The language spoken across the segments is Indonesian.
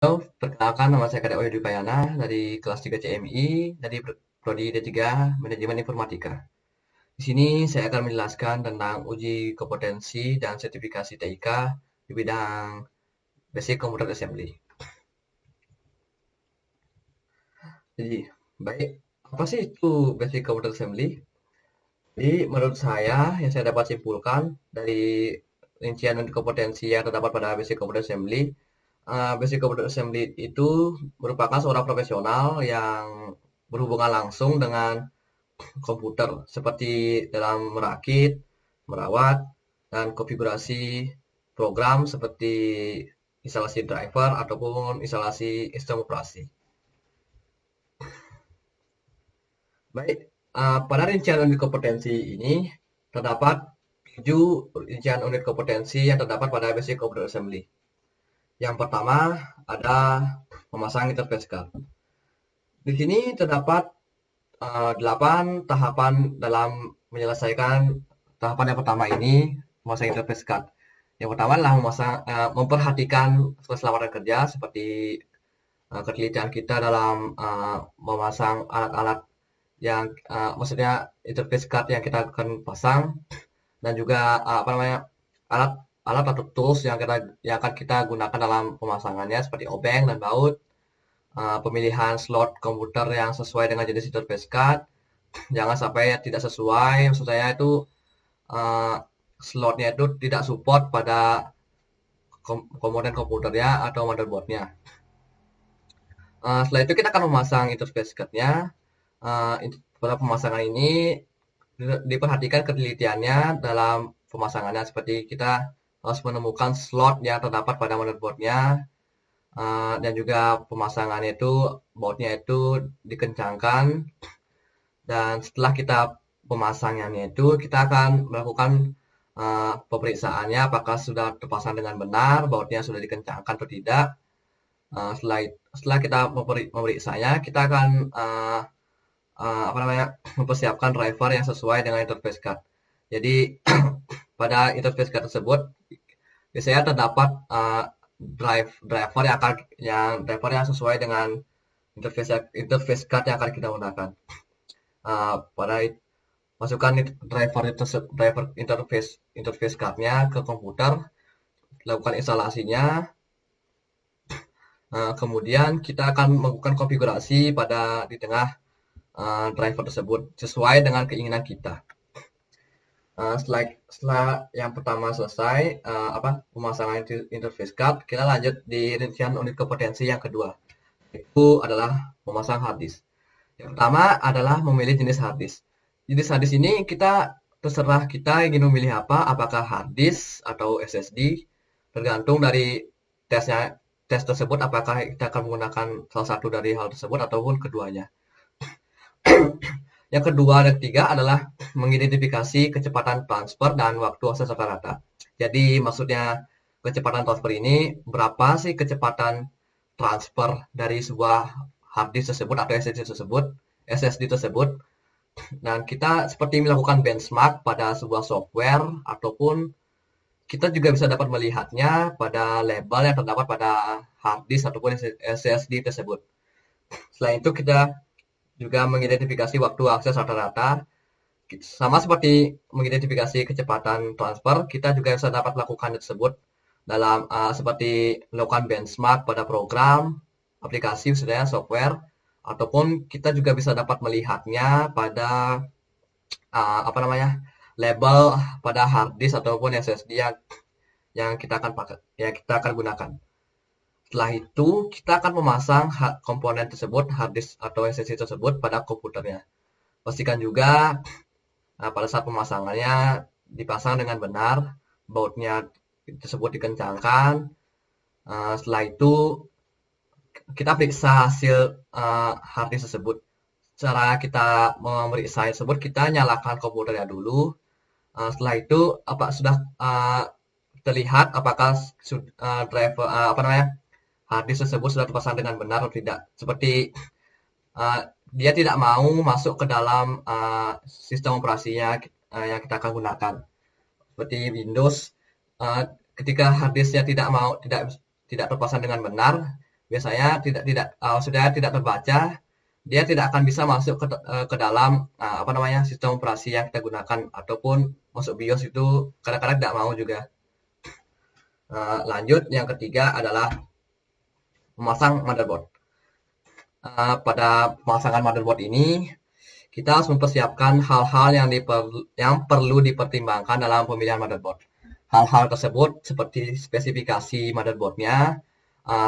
Halo, perkenalkan nama saya Kadek Wahyudi Payana dari kelas 3 CMI dari Prodi D3 Manajemen Informatika. Di sini saya akan menjelaskan tentang uji kompetensi dan sertifikasi TIK di bidang Basic Computer Assembly. Jadi, baik, apa sih itu Basic Computer Assembly? Jadi, menurut saya, yang saya dapat simpulkan dari rincian dan kompetensi yang terdapat pada Basic Computer Assembly, Basic Computer Assembly itu merupakan seorang profesional yang berhubungan langsung dengan komputer seperti dalam merakit, merawat, dan konfigurasi program seperti instalasi driver ataupun instalasi sistem operasi. Baik, pada rincian unit kompetensi ini terdapat 7 rincian unit kompetensi yang terdapat pada Basic Computer Assembly. Yang pertama ada memasang interface card. Di sini terdapat 8 tahapan dalam menyelesaikan tahapan yang pertama ini, memasang interface card. Yang pertama adalah memperhatikan keselamatan kerja seperti ketelitian kita dalam memasang alat-alat yang maksudnya interface card yang kita akan pasang, dan juga alat atau tools yang akan kita gunakan dalam pemasangannya seperti obeng dan baut, pemilihan slot komputer yang sesuai dengan jenis interface card. Jangan sampai tidak sesuai, maksud saya itu slotnya itu tidak support pada komponen komputernya atau motherboardnya. Setelah itu kita akan memasang interface cardnya. Pada pemasangan ini diperhatikan ketelitiannya dalam pemasangannya, seperti kita harus menemukan slot yang terdapat pada motherboardnya, dan juga pemasangannya itu bautnya itu dikencangkan. Dan setelah kita pemasangannya itu kita akan melakukan pemeriksaannya apakah sudah terpasang dengan benar, bautnya sudah dikencangkan atau tidak. Setelah kita memeriksanya, kita akan mempersiapkan driver yang sesuai dengan interface card. Jadi pada interface card tersebut biasanya terdapat driver yang sesuai dengan interface card yang akan kita gunakan. Pada masukkan driver interface cardnya ke komputer, lakukan instalasinya. Kemudian kita akan melakukan konfigurasi di tengah driver tersebut sesuai dengan keinginan kita. Setelah yang pertama selesai, pemasangan interface card, kita lanjut di rincian unit kompetensi yang kedua, itu adalah memasang hard disk. Yang pertama adalah memilih jenis hard disk. Jenis hard disk ini terserah kita ingin memilih apa, apakah hard disk atau SSD, tergantung dari tes tersebut, apakah kita akan menggunakan salah satu dari hal tersebut ataupun keduanya. Yang kedua dan ketiga adalah mengidentifikasi kecepatan transfer dan waktu akses rata-rata. Jadi maksudnya kecepatan transfer ini, berapa sih kecepatan transfer dari sebuah hard disk tersebut atau SSD tersebut. Dan kita seperti melakukan benchmark pada sebuah software, ataupun kita juga bisa dapat melihatnya pada label yang terdapat pada hard disk ataupun SSD tersebut. Selain itu kita juga mengidentifikasi waktu akses rata-rata. Sama seperti mengidentifikasi kecepatan transfer, kita juga bisa dapat melakukan tersebut dalam seperti melakukan benchmark pada program, aplikasi, misalnya software, ataupun kita juga bisa dapat melihatnya pada label pada hard disk ataupun SSD yang kita akan gunakan. Setelah itu, kita akan memasang komponen tersebut, hard disk atau SSD tersebut pada komputernya. Pastikan juga pada saat pemasangannya dipasang dengan benar, bautnya tersebut dikencangkan. Setelah itu, kita periksa hasil hard disk tersebut. Cara kita memeriksa tersebut, kita nyalakan komputernya dulu. Setelah itu, sudah terlihat apakah hard disk tersebut sudah terpasang dengan benar atau tidak. Seperti dia tidak mau masuk ke dalam sistem operasinya yang kita akan gunakan. Seperti Windows, ketika hard disknya tidak terpasang dengan benar, biasanya sudah tidak terbaca, dia tidak akan bisa masuk ke dalam apa namanya sistem operasi yang kita gunakan, ataupun masuk BIOS itu kadang-kadang tidak mau juga. Lanjut, yang ketiga adalah memasang motherboard. Pada pemasangan motherboard ini kita harus mempersiapkan hal-hal yang perlu dipertimbangkan dalam pemilihan motherboard. Hal-hal tersebut seperti spesifikasi motherboardnya,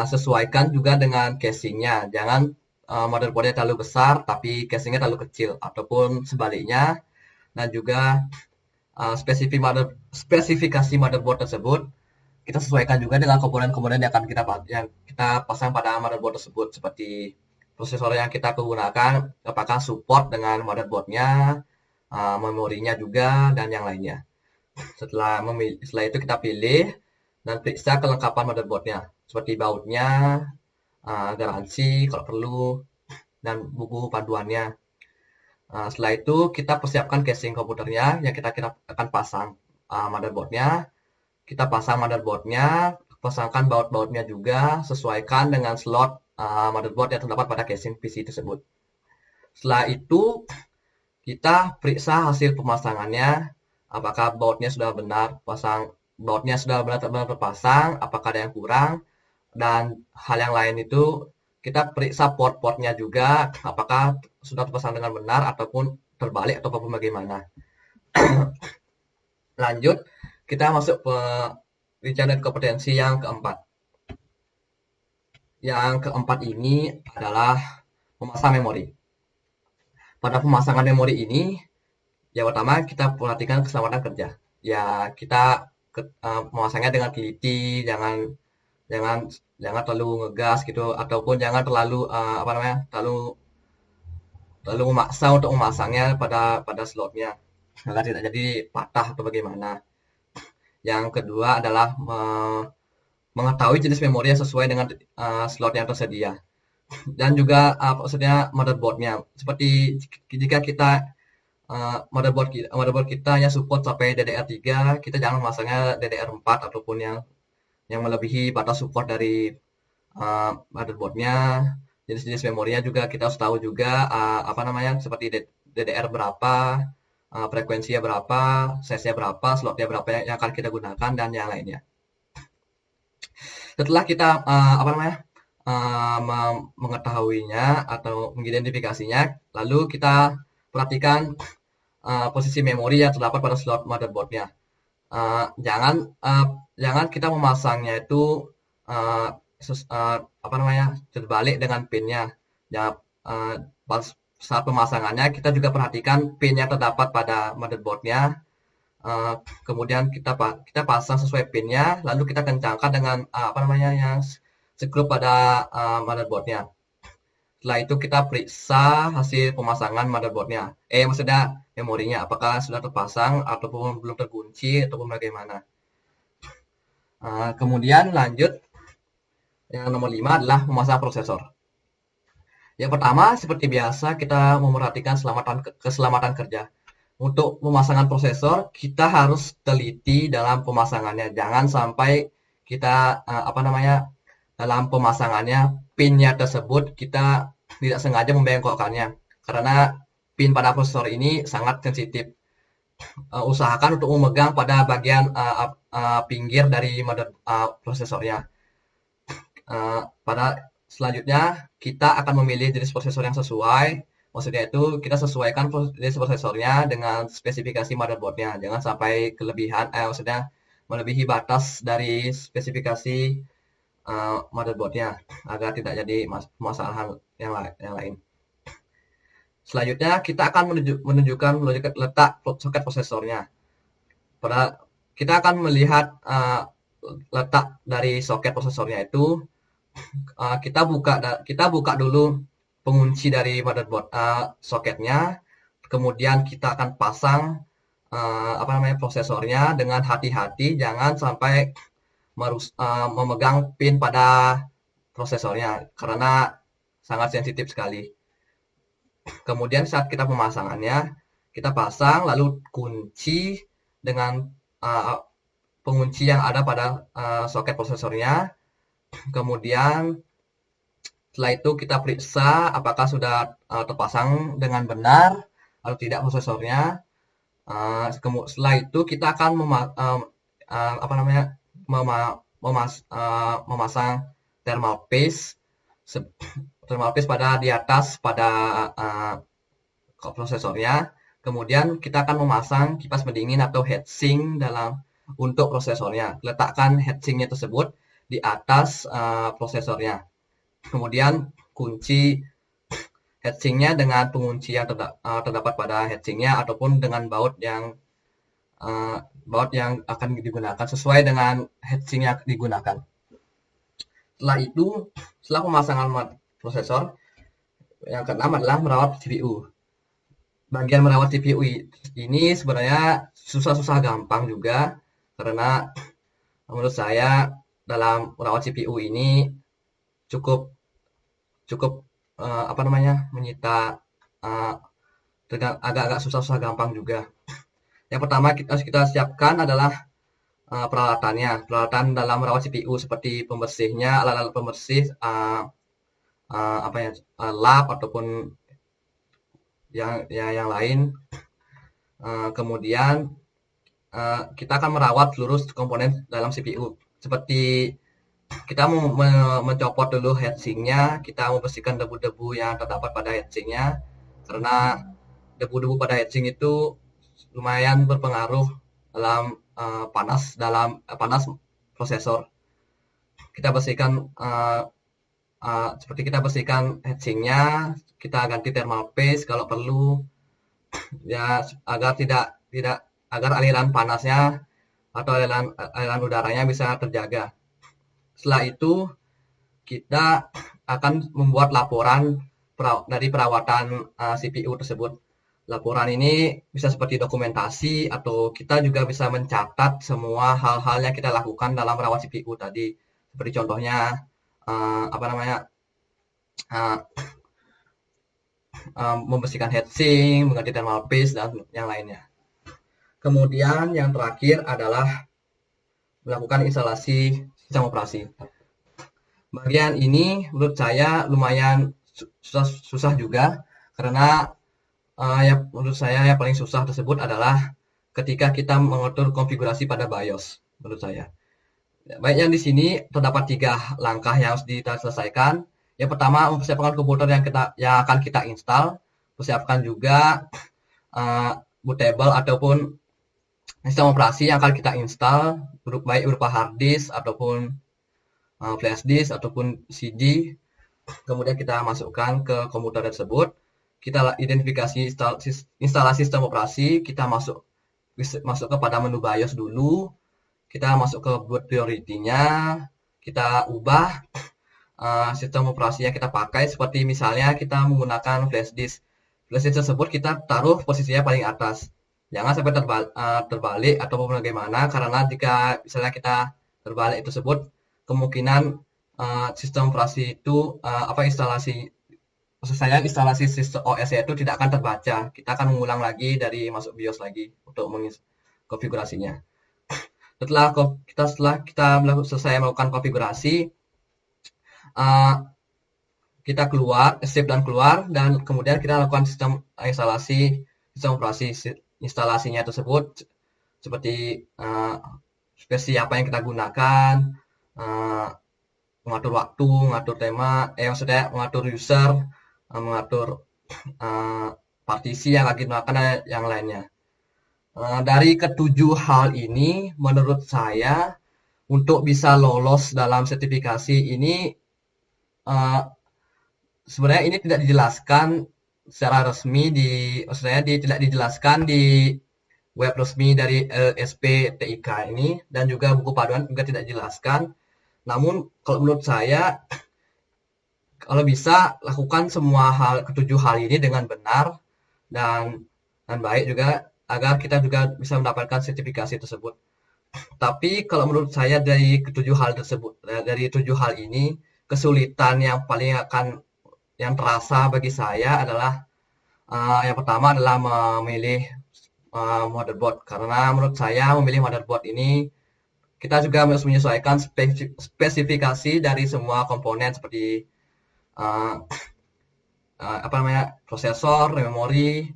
sesuaikan juga dengan casingnya. Jangan motherboardnya terlalu besar tapi casingnya terlalu kecil, ataupun sebaliknya. Dan juga spesifikasi motherboard tersebut kita sesuaikan juga dengan komponen-komponen yang akan kita pasang pada motherboard tersebut, seperti prosesor yang kita gunakan, apakah support dengan motherboardnya, memorinya juga, dan yang lainnya. Setelah itu kita pilih dan periksa kelengkapan motherboardnya, seperti bautnya, garansi kalau perlu, dan buku panduannya. Setelah itu kita persiapkan casing komputernya yang kita akan pasang motherboardnya. Kita pasang motherboardnya, pasangkan baut-bautnya juga, sesuaikan dengan slot motherboard yang terdapat pada casing PC tersebut. Setelah itu kita periksa hasil pemasangannya, apakah bautnya sudah benar terpasang, apakah ada yang kurang, dan hal yang lain itu kita periksa port-portnya juga, apakah sudah terpasang dengan benar ataupun terbalik ataupun bagaimana. Lanjut, kita masuk ke rincian kompetensi yang keempat. Yang keempat ini adalah memasang memori. Pada pemasangan memori ini, yang pertama kita perhatikan keselamatan kerja. Ya, kita memasangnya dengan teliti, jangan terlalu ngegas gitu, ataupun jangan terlalu terlalu memaksa untuk memasangnya pada slotnya, agar tidak jadi patah atau bagaimana. Yang kedua adalah mengetahui jenis memori yang sesuai dengan slot yang tersedia, dan juga maksudnya motherboardnya. Seperti jika kita motherboard kita yang support sampai DDR3, kita jangan memasangnya DDR4 ataupun yang melebihi batas support dari motherboardnya. Jenis-jenis memorinya juga kita harus tahu juga seperti DDR berapa, frekuensinya berapa, size-nya berapa, slotnya berapa yang akan kita gunakan, dan yang lainnya. Setelah kita mengetahuinya atau mengidentifikasinya, lalu kita perhatikan posisi memori yang terdapat pada slot motherboardnya. Jangan kita memasangnya itu terbalik dengan pinnya. Ya, pas saat pemasangannya kita juga perhatikan pin yang terdapat pada motherboardnya. Kemudian kita pasang sesuai pinnya, lalu kita kencangkan dengan yang sekrup pada motherboardnya. Setelah itu kita periksa hasil pemasangan motherboardnya, maksudnya memorinya, apakah sudah terpasang ataupun belum terkunci ataupun bagaimana. Kemudian lanjut, yang nomor 5 adalah memasang prosesor. Yang pertama, seperti biasa, kita memperhatikan keselamatan kerja. Untuk pemasangan prosesor, kita harus teliti dalam pemasangannya. Jangan sampai kita dalam pemasangannya pinnya tersebut kita tidak sengaja membengkokkannya, karena pin pada prosesor ini sangat sensitif. Usahakan untuk memegang pada bagian pinggir dari prosesornya. Pada selanjutnya kita akan memilih jenis prosesor yang sesuai. Maksudnya itu kita sesuaikan jenis prosesornya dengan spesifikasi motherboardnya. Jangan sampai maksudnya melebihi batas dari spesifikasi motherboardnya, agar tidak jadi permasalahan yang lain. Selanjutnya kita akan menunjukkan letak soket prosesornya. Kita akan melihat letak dari soket prosesornya itu. Kita buka dulu pengunci dari motherboard soketnya, kemudian kita akan pasang prosesornya dengan hati-hati, jangan sampai memegang pin pada prosesornya karena sangat sensitif sekali. Kemudian saat kita pemasangannya, kita pasang lalu kunci dengan pengunci yang ada pada soket prosesornya. Kemudian Setelah itu kita periksa apakah sudah terpasang dengan benar atau tidak prosesornya. Setelah itu kita akan memasang thermal paste pada di atas pada prosesornya. Kemudian kita akan memasang kipas pendingin atau heatsink untuk prosesornya. Letakkan heatsinknya tersebut di atas prosesornya. Kemudian kunci heatsinknya dengan pengunci yang terdapat pada heatsinknya ataupun dengan baut yang akan digunakan sesuai dengan heatsink yang digunakan. Setelah pemasangan prosesor, yang keenam adalah merawat CPU. Bagian merawat CPU ini sebenarnya susah-susah gampang juga, karena menurut saya dalam merawat CPU ini cukup menyita agak-agak susah-susah gampang juga. Yang pertama harus kita siapkan adalah peralatannya. Peralatan dalam merawat CPU seperti pembersihnya, alat-alat pembersih, lap ataupun yang lain. Kemudian kita akan merawat seluruh komponen dalam CPU. Seperti kita mencopot dulu heatsinknya, kita membersihkan debu-debu yang terdapat pada heatsinknya, karena debu-debu pada heatsink itu lumayan berpengaruh dalam panas prosesor. Kita bersihkan seperti kita bersihkan heatsinknya, kita ganti thermal paste kalau perlu, ya agar agar aliran panasnya atau aliran udaranya bisa terjaga. Setelah itu kita akan membuat laporan dari perawatan CPU tersebut. Laporan ini bisa seperti dokumentasi atau kita juga bisa mencatat semua hal-hal yang kita lakukan dalam merawat CPU tadi. Seperti contohnya membersihkan heatsink, mengganti thermal paste dan yang lainnya. Kemudian yang terakhir adalah melakukan instalasi sistem operasi. Bagian ini menurut saya lumayan susah juga, karena menurut saya yang paling susah tersebut adalah ketika kita mengatur konfigurasi pada BIOS menurut saya. Baik, yang di sini terdapat 3 langkah yang harus kita selesaikan. Yang pertama, mempersiapkan komputer yang akan kita install. Persiapkan juga bootable ataupun sistem operasi yang akan kita install, baik berupa hard disk ataupun flash disk ataupun CD. Kemudian kita masukkan ke komputer tersebut. Kita identifikasi instalasi sistem operasi. Kita masuk kepada menu BIOS dulu. Kita masuk ke boot priority-nya. Kita ubah sistem operasi yang kita pakai, seperti misalnya kita menggunakan flash disk. Flash disk tersebut kita taruh posisinya paling atas. Jangan sampai terbalik ataupun bagaimana, karena jika misalnya kita terbalik tersebut, kemungkinan sistem operasi itu instalasi sistem OS itu tidak akan terbaca. Kita akan mengulang lagi dari masuk BIOS lagi untuk konfigurasinya. Setelah kita selesai melakukan konfigurasi, kita save dan keluar, dan kemudian kita lakukan sistem operasi instalasinya tersebut, seperti spesi apa yang kita gunakan, mengatur waktu, mengatur tema, mengatur user, mengatur partisi yang lagi digunakan dan yang lainnya. Dari ketujuh hal ini, menurut saya untuk bisa lolos dalam sertifikasi ini, sebenarnya ini tidak dijelaskan secara resmi tidak dijelaskan di web resmi dari LSPTIK ini, dan juga buku panduan juga tidak dijelaskan. Namun kalau menurut saya, kalau bisa lakukan semua ketujuh hal ini dengan benar dan baik juga, agar kita juga bisa mendapatkan sertifikasi tersebut. Tapi kalau menurut saya dari tujuh hal ini, kesulitan yang yang terasa bagi saya adalah yang pertama adalah memilih motherboard, karena menurut saya memilih motherboard ini kita juga harus menyesuaikan spesifikasi dari semua komponen, seperti uh, prosesor, memori,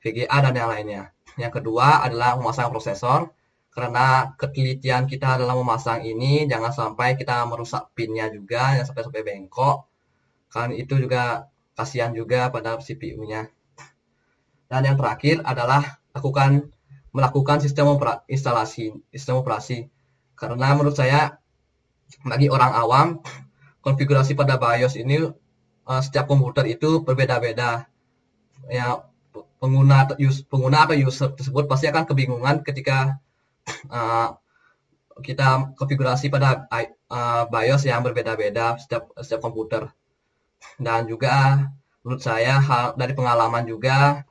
VGA dan yang lainnya. Yang kedua adalah memasang prosesor, karena ketelitian kita dalam memasang ini jangan sampai kita merusak pinnya juga, jangan sampai bengkok, kan itu juga kasihan juga pada CPU-nya. Dan yang terakhir adalah melakukan sistem operasi. Karena menurut saya bagi orang awam, konfigurasi pada BIOS ini setiap komputer itu berbeda-beda. Ya, pengguna atau user tersebut pasti akan kebingungan ketika kita konfigurasi pada BIOS yang berbeda-beda setiap komputer. Dan juga menurut saya dari pengalaman juga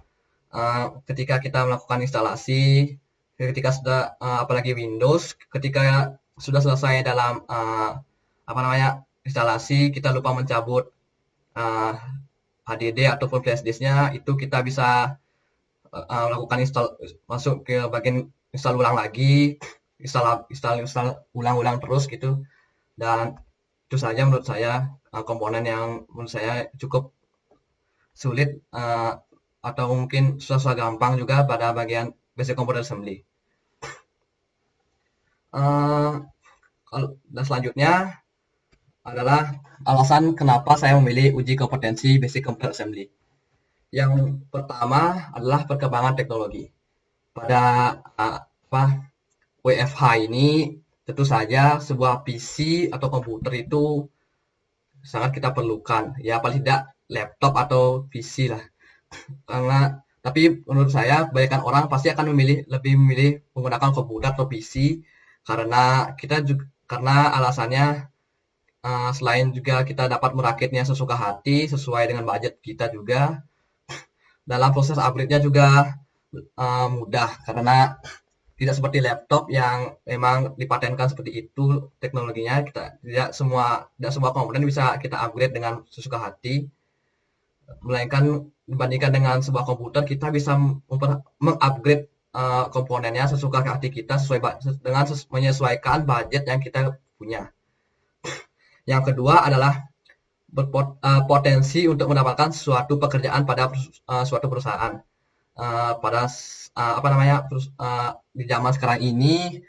ketika kita melakukan instalasi, ketika sudah apalagi Windows, ketika sudah selesai dalam instalasi, kita lupa mencabut HDD ataupun flash disknya, itu kita bisa melakukan masuk ke bagian install ulang lagi, install ulang-ulang terus gitu. Dan itu saja menurut saya komponen yang menurut saya cukup sulit atau mungkin susah gampang juga pada bagian basic computer assembly. Dan selanjutnya adalah alasan kenapa saya memilih uji kompetensi basic computer assembly. Yang pertama adalah perkembangan teknologi. Pada WFH ini tentu saja sebuah PC atau komputer itu sangat kita perlukan. Ya paling tidak laptop atau PC lah. Tapi menurut saya kebanyakan orang pasti akan lebih memilih menggunakan komputer atau PC karena alasannya selain juga kita dapat merakitnya sesuka hati sesuai dengan budget kita juga. Dalam proses upgrade-nya juga mudah karena tidak seperti laptop yang memang dipatenkan seperti itu teknologinya. Tidak semua komponen bisa kita upgrade dengan sesuka hati, melainkan dibandingkan dengan sebuah komputer kita bisa mengupgrade komponennya sesuka hati kita dengan menyesuaikan budget yang kita punya. Yang kedua adalah berpotensi untuk mendapatkan suatu pekerjaan pada suatu perusahaan. Di zaman sekarang ini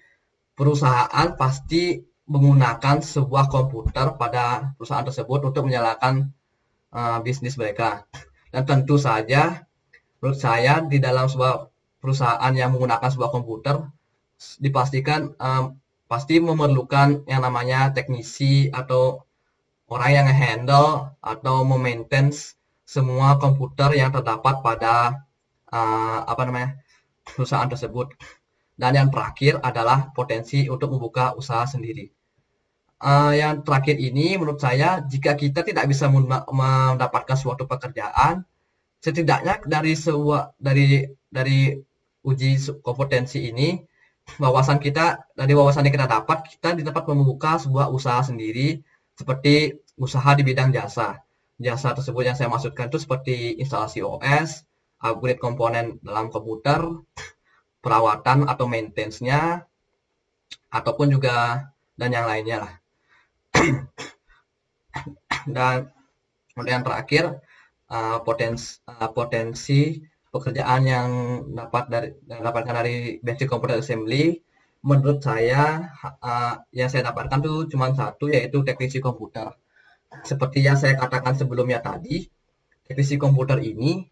perusahaan pasti menggunakan sebuah komputer pada perusahaan tersebut untuk menjalankan bisnis mereka. Dan tentu saja menurut saya di dalam sebuah perusahaan yang menggunakan sebuah komputer dipastikan pasti memerlukan yang namanya teknisi atau orang yang handle atau memaintain semua komputer yang terdapat pada perusahaan tersebut. Dan yang terakhir adalah potensi untuk membuka usaha sendiri. Yang terakhir ini menurut saya jika kita tidak bisa mendapatkan suatu pekerjaan, setidaknya dari uji kompetensi ini dari wawasan yang kita dapat membuka sebuah usaha sendiri seperti usaha di bidang jasa. Jasa tersebut yang saya maksudkan itu seperti instalasi OS, upgrade komponen dalam komputer, perawatan atau maintenance-nya, ataupun juga dan yang lainnya lah. Dan kemudian terakhir potensi pekerjaan yang dapatkan dari basic computer assembly, menurut saya yang saya dapatkan tuh cuma satu, yaitu teknisi komputer. Seperti yang saya katakan sebelumnya tadi, teknisi komputer ini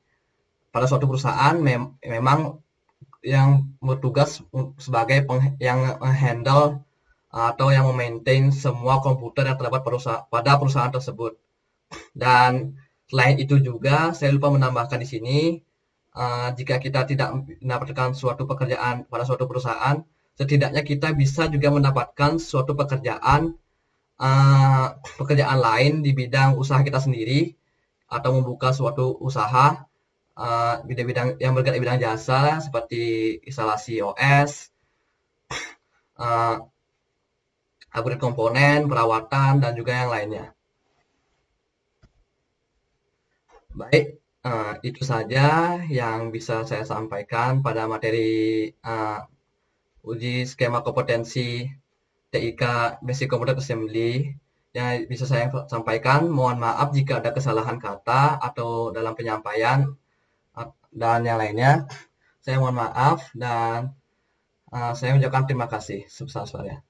pada suatu perusahaan memang yang bertugas sebagai yang handle atau yang memaintain semua komputer yang terdapat pada perusahaan tersebut. Dan selain itu juga saya lupa menambahkan di sini, jika kita tidak mendapatkan suatu pekerjaan pada suatu perusahaan, setidaknya kita bisa juga mendapatkan suatu pekerjaan lain di bidang usaha kita sendiri atau membuka suatu usaha bidang yang bergerak di bidang jasa seperti instalasi OS, upgrade komponen, perawatan dan juga yang lainnya. Baik, itu saja yang bisa saya sampaikan pada materi uji skema kompetensi TIK Basic Computer Assembly yang bisa saya sampaikan. Mohon maaf jika ada kesalahan kata atau dalam penyampaian dan yang lainnya. Saya mohon maaf dan saya mengucapkan terima kasih sebesar-besarnya.